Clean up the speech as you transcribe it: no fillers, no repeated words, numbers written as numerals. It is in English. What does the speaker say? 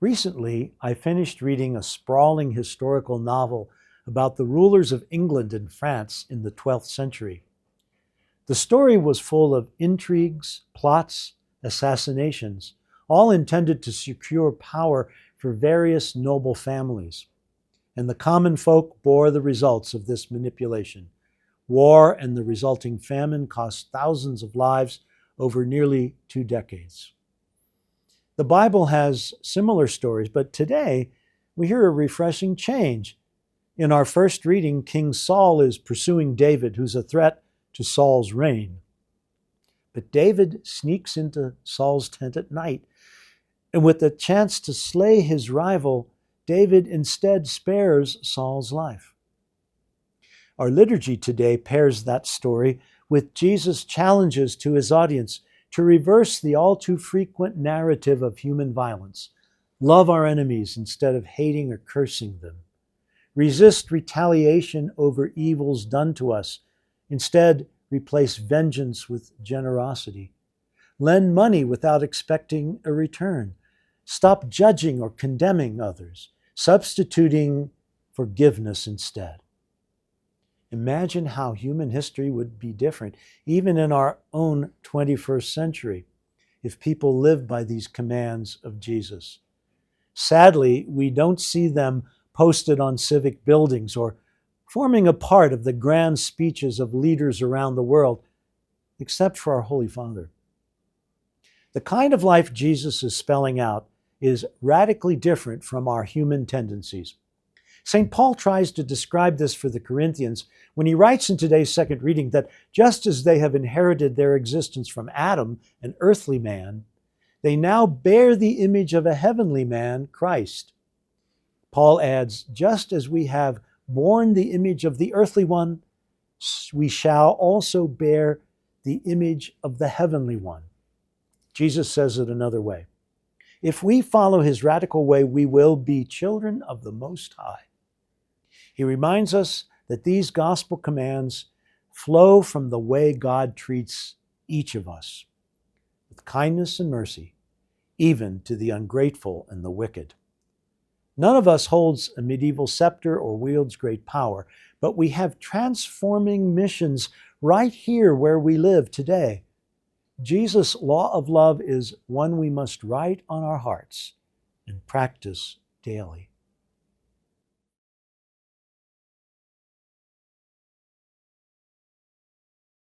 Recently, I finished reading a sprawling historical novel about the rulers of England and France in the 12th century. The story was full of intrigues, plots, assassinations, all intended to secure power for various noble families. And the common folk bore the results of this manipulation. War and the resulting famine cost thousands of lives over nearly 2 decades. The Bible has similar stories, but today we hear a refreshing change. In our first reading, King Saul is pursuing David, who's a threat to Saul's reign. But David sneaks into Saul's tent at night, and with the chance to slay his rival, David instead spares Saul's life. Our liturgy today pairs that story with Jesus' challenges to his audience to reverse the all too frequent narrative of human violence. Love our enemies instead of hating or cursing them. Resist retaliation over evils done to us. Instead, replace vengeance with generosity. Lend money without expecting a return. Stop judging or condemning others, substituting forgiveness instead. Imagine how human history would be different, even in our own 21st century, if people lived by these commands of Jesus. Sadly, we don't see them posted on civic buildings or forming a part of the grand speeches of leaders around the world, except for our Holy Father. The kind of life Jesus is spelling out is radically different from our human tendencies. St. Paul tries to describe this for the Corinthians when he writes in today's second reading that just as they have inherited their existence from Adam, an earthly man, they now bear the image of a heavenly man, Christ. Paul adds, just as we have borne the image of the earthly one, we shall also bear the image of the heavenly one. Jesus says it another way. If we follow his radical way, we will be children of the Most High. He reminds us that these gospel commands flow from the way God treats each of us, with kindness and mercy, even to the ungrateful and the wicked. None of us holds a medieval scepter or wields great power, but we have transforming missions right here where we live today. Jesus' law of love is one we must write on our hearts and practice daily.